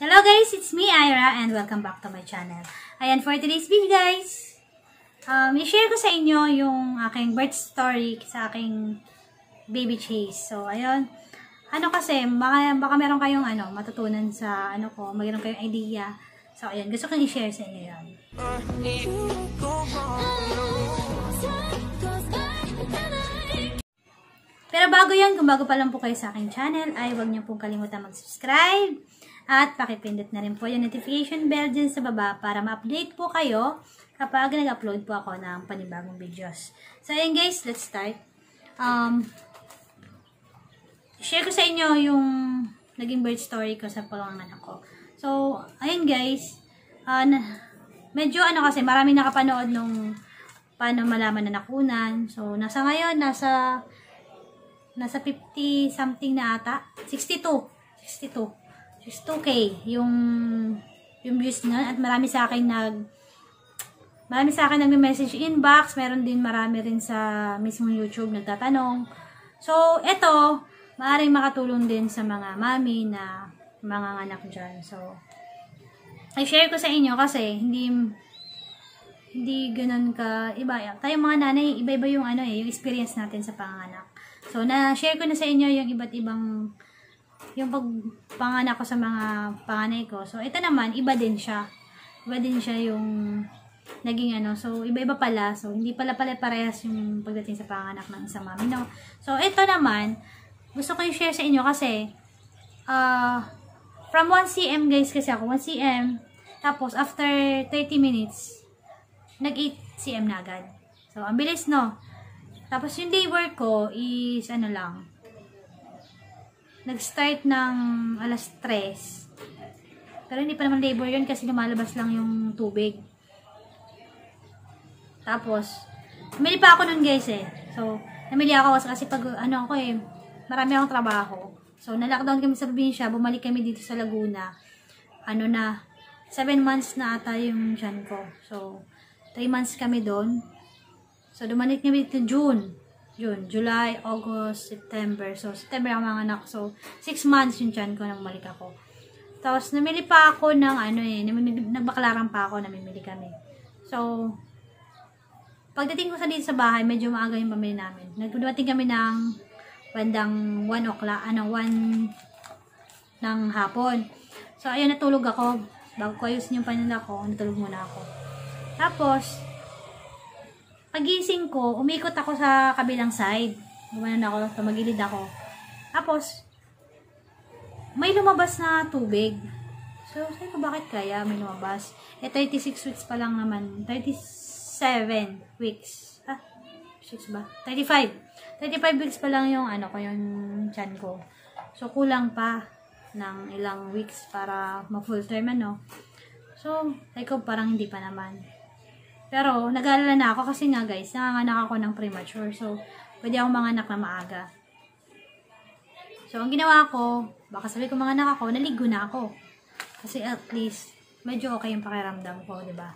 Hello guys, it's me Ira and welcome back to my channel. Ayan, for today's video guys, i-share ko sa inyo yung aking birth story sa aking baby Chase. So, ayun. Kasi, baka meron kayong matutunan sa mayroon kayong idea. So, ayun, gusto kong i-share sa inyo yan. Pero bago yan, kung bago pa lang po kayo sa aking channel, ay huwag niyo pong kalimutan mag-subscribe. At pakipindot na rin po yung notification bell dyan sa baba para ma-update po kayo kapag nag-upload po ako ng panibagong videos. So, ayun guys, let's start. Share ko sa inyo yung naging birth story ko sa panganganak ko. So, ayun guys, medyo kasi marami nakapanood nung paano malaman na nakunan. So, nasa 50 something na ata. 62K yung views na, at marami sa akin nagme-message inbox, meron din marami rin sa mismong YouTube nagtatanong. So, ito maaaring makatulong din sa mga mami na mga anak dyan. So, i-share ko sa inyo kasi hindi ganun ka iba. Tayo mga nanay, iba-iba yung yung experience natin sa panganak. So, na-share ko na sa inyo yung iba't ibang yung pagpanganak ko sa mga panganay ko. So, ito naman, iba din siya. Iba din siya yung naging So, iba-iba pala. So, hindi pala parehas yung pagdating sa panganak ng isang mami. No? So, ito naman, gusto ko i-share sa inyo kasi, from 1 cm guys kasi ako, 1 cm. Tapos, after 30 minutes, nag-8 cm na agad. So, ang bilis, no? Tapos, yung labor ko is, lang, nag-start ng alas 3. Pero hindi pa naman labor yun kasi lumalabas lang yung tubig. Tapos, namili pa ako nun guys So, namili ako kasi pag marami akong trabaho. So, na-lockdown kami sa probinsya, bumalik kami dito sa Laguna. 7 months na ata yung tiyan ko. So, 3 months kami doon. So, dumalik kami dito June, July, August, September. So, September ang mga anak. So, 6 months yung tiyan ko nang bumalik ako. Tapos, namili pa ako ng nagbaklaran pa ako, namimili kami. So, pagdating ko dito sa bahay, medyo maaga yung pamili namin. Nagdumating kami ng bandang 1 o'clock, 1 ng hapon. So, ayun, natulog ako. Bago ko ayusin yung panila ko, natulog muna ako. Tapos, pagising ko, umikot ako sa kabilang side. Gumanon ako, tumagilid ako. Tapos, may lumabas na tubig. So, sabi ko, bakit kaya may lumabas? 36 weeks pa lang naman. 37 weeks. 6 ba? 35. 35 weeks pa lang yung yung tiyan ko. So, kulang pa ng ilang weeks para ma-full term So, sabi ko, parang hindi pa naman. Pero, nag-aalala na ako kasi nga guys, nanganganak ako ng premature. So, pwede akong manganak na maaga. So, ang ginawa ko, baka sabi ko manganak ako, naligo na ako. Kasi at least, medyo okay yung pakiramdam ko, diba?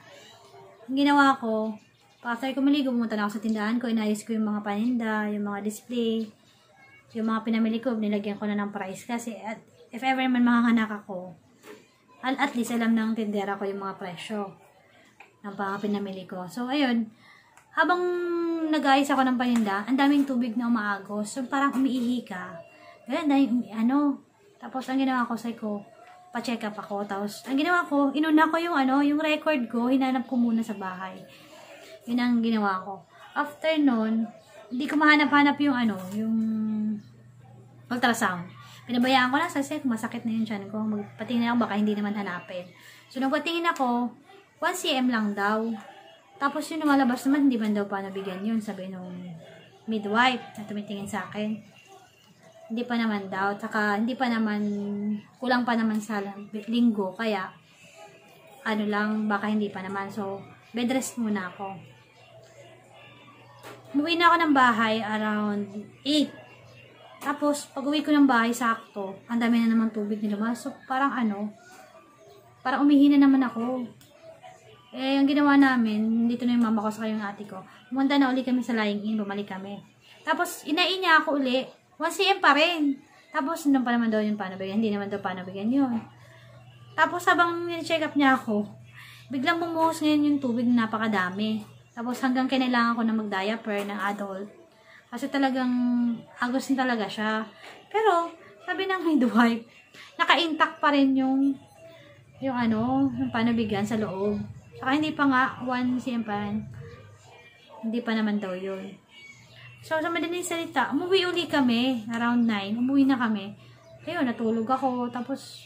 Ang ginawa ko, after ko maligo, pumunta na ako sa tindahan ko, inayos ko yung mga paninda, yung mga display, yung mga pinamili ko, nilagyan ko na ng price. Kasi, if ever man manganak ako, at least alam ng tindera ko yung mga presyo ng mga pinamili ko. So, ayun, habang nag-ayos ako ng paninda, ang daming tubig na umaagos. So, parang umiihi ka. Ganun, Tapos, ang ginawa ko, pa-check up ako. Tapos, ang ginawa ko, inuna ko yung record ko, hinanap ko muna sa bahay. Yun ang ginawa ko. After nun, hindi ko mahanap-hanap yung ultrasound. Pinabayaan ko lang kasi masakit na yung tiyan ko. Magpatingin ako, baka hindi naman hanapin. So, nagpatingin ako, 1 cm lang daw. Tapos yung lumalabas naman, hindi man daw pa nabigyan yun. Sabi nung midwife na tumitingin sa akin. Hindi pa naman daw. Tsaka hindi pa naman, kulang pa naman sa linggo. Kaya, baka hindi pa naman. So, bed rest muna ako. Umuwi na ako ng bahay around 8. Tapos, pag uwi ko ng bahay, sakto. Ang dami na naman tubig nila. So, parang parang umihi na naman ako. Ang ginawa namin, dito na yung mama ko sa yung ate ko. Pumunta na uli kami sa lying in, bumalik kami. Tapos, inain niya ako uli. 1 cm pa rin. Tapos, nandun pa naman daw yung panabigan. Hindi naman daw panabigan yun. Tapos habang check up niya ako, biglang bumuhos ngayon yung tubig na napakadami. Tapos hanggang kinailangan ko na mag-diaper ng adult. Kasi talagang agos na talaga siya. Pero, sabi ng midwife, naka-intact pa rin yung panabigan sa loob. Saka hindi pa nga, 1 cm pa rin. Hindi pa naman daw yun. So, sa madaling salita, umuwi uli kami. Around 9, umuwi na kami. Ayun, natulog ako. Tapos,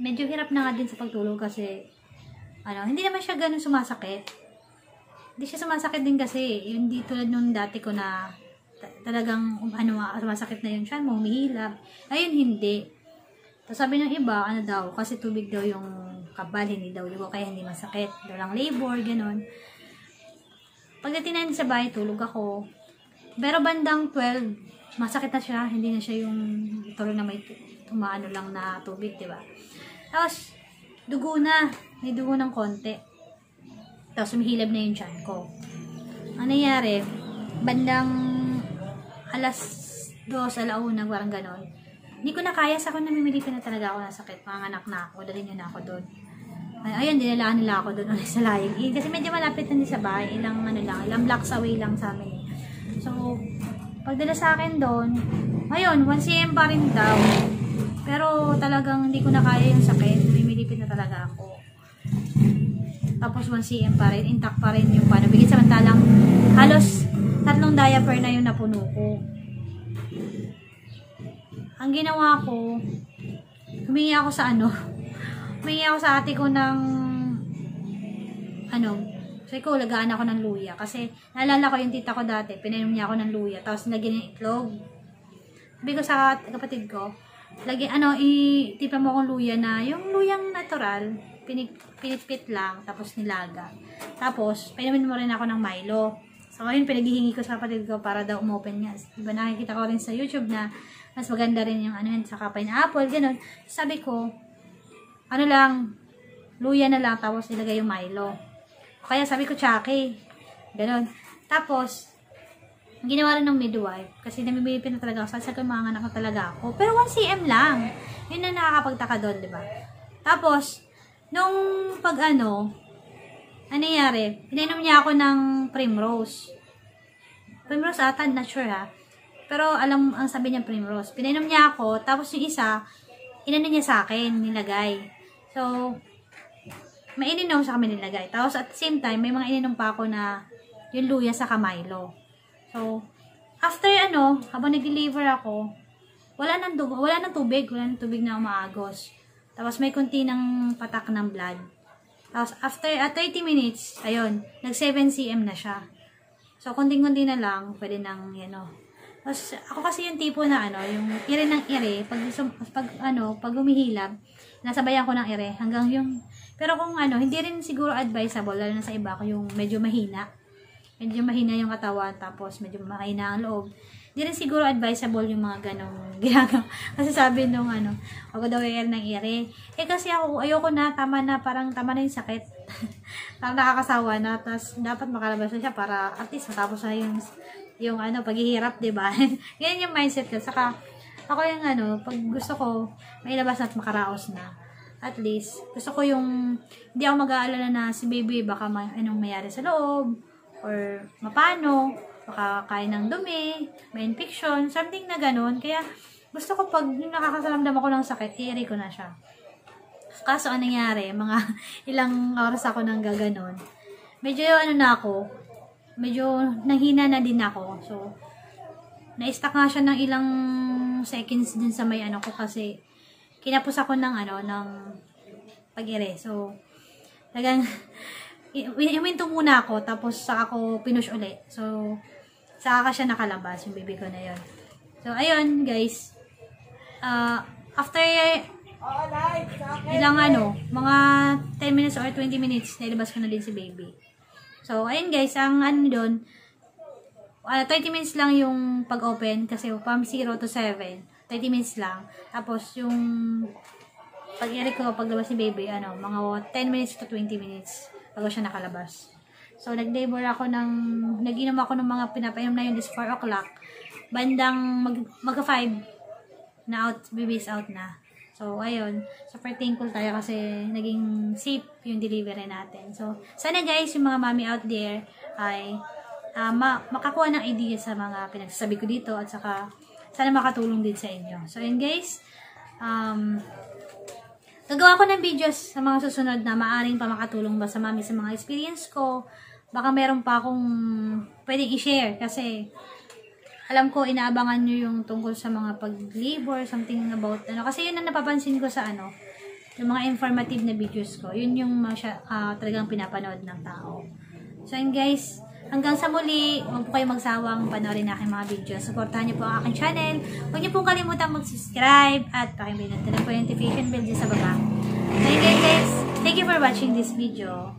medyo hirap na nga din sa pagtulog kasi, hindi naman siya ganun sumasakit. Hindi siya sumasakit din kasi, hindi tulad nung dati ko na talagang, sumasakit na yun siya, humihilab. Ayun, hindi. Tapos sabi ng iba, daw, kasi tubig daw yung kabal, hindi daw ligo, kaya hindi masakit. Daw lang labor, ganun. Pagdating na sa bahay, tulog ako. Pero bandang 12, masakit na siya, hindi na siya yung tulog na may tumaano lang na tubig, diba? Tapos, dugo na. May dugo ng konti. Tapos, humihilab na yung tiyan ko. Ang nangyari, bandang alas 2, alauna, parang ganon. Hindi ko na kaya, sa ako namimilipan na talaga ako ng sakit. Panganak na ako, dalhin nyo na ako doon. Ayun, dinalaan nila ako doon ulit sa Laying. Kasi medyo malapit na din sa bahay. Ilang blocks away lang sa amin. So, pagdala sa akin doon, ayun, 1 cm pa rin daw. Pero talagang hindi ko na kaya yung sakit. Namimilipit na talaga ako. Tapos 1 cm pa rin, intact pa rin yung panabigit. Samantalang halos 3 diaper na yung napuno ko. Ang ginawa ko, humingi ako sa humingi ako sa ate ko ng sabi ko, lagaan ako ng luya. Kasi naalala ko yung tita ko dati, pinainom niya ako ng luya. Tapos nilagyan ng itlog. Sabi ko sa kapatid ko, itipa mo akong luya na, yung luyang natural, pinitpit lang, tapos nilaga. Tapos, painumin mo rin ako ng Milo. So, ngayon, pinaghihingi ko sa kapatid ko para daw umopen niya. Diba, nakikita ko rin sa YouTube na mas maganda rin yung saka pineapple, gano'n. Sabi ko, luya na lang, tapos nilagay yung Milo. Kaya sabi ko, tsake. Gano'n. Tapos, ang ginawa rin ng midwife, kasi namimilipin na talaga ako, sa mga anak na talaga ako. Pero 1 cm lang. Yun na nakakapagtaka doon, diba? Tapos, nung nangyari, pinainom niya ako ng Primrose. Primrose ata, not sure ha. Pero ang sabi niya Primrose. Pinainom niya ako, tapos yung isa, inano niya sa akin, nilagay. So, may ininom sa kami nilagay. Tapos at the same time, may mga ininom pa ako na yung luya sa Milo. So, after habang nag-deliver ako, wala nang tubig na umaagos. Tapos may kunti ng patak ng blood. Tapos after 30 minutes, ayun, nag 7 cm na siya. So, kunting-kunti na lang, pwede nang, Tapos, ako kasi yung tipo na, yung ire ng ire, pag humihilab, nasabayan ko ng ire, hanggang yung, pero kung hindi rin siguro advisable, lalo na sa iba ko, yung medyo mahina yung katawan, tapos medyo mahina ang loob, hindi rin siguro advisable yung mga ganong ginagawa. Kasi sabi nung ako daw ire ng ire. Kasi ako, ayoko na, tama na yung sakit. Parang nakakasawa na, tapos dapat makalabas na siya para at least matapos na yung paghihirap, diba? Ganyan yung mindset ko. Saka, ako yung pag gusto ko, may labas at makaraos na. At least, gusto ko yung, hindi ako mag-aalala na si baby, baka mayari sa loob, or mapano, baka kain ng dumi, may infection, something na ganun. Kaya, gusto ko pag yung nakakasalamdam ako ng sakit, i-ere ko na siya. Kaso, anong nangyari, mga ilang oras ako nang gaganon. Medyo medyo nanghina na din ako. So, na-stuck nga siya ng ilang seconds din sa may ko kasi kinapos ako ng pag-ire. So, talagang huminto muna ako tapos saka ako pinush ulit. So, saka siya nakalabas yung baby ko na yon. So, ayun guys. After ilang mga 10 minutes or 20 minutes, nailabas ko na din si baby. So, ayun guys, ang doon, 30 minutes lang yung pag-open kasi from 0 to 7, 30 minutes lang. Tapos, yung pag-ere ko, paglabas si baby, mga 10 minutes to 20 minutes bago siya nakalabas. So, nag-labor ako nag-inom ako ng mga pinapainom na yun is 4 o'clock. Bandang magka 5 na baby is out na. So, ayun. Super thankful tayo kasi naging safe yung delivery natin. So, sana guys, yung mga mommy out there ay makakuha ng idea sa mga pinagsasabi ko dito at saka sana makatulong din sa inyo. So, yun guys. Gagawa ko ng videos sa mga susunod na maaring pa makatulong ba sa mami sa mga experience ko. Baka meron pa akong pwedeng i-share kasi alam ko, inaabangan nyo yung tungkol sa mga pag-labor, something about, kasi yun ang napapansin ko sa yung mga informative na videos ko. Yun yung talagang pinapanood ng tao. So, yun guys, hanggang sa muli, huwag po kayo magsawang panoorin aking mga videos. Supportahan nyo po ang aking channel. Huwag nyo pong kalimutan mag-subscribe at pakipindot na po yung notification bell dyan sa baba. So, yun guys, thank you for watching this video.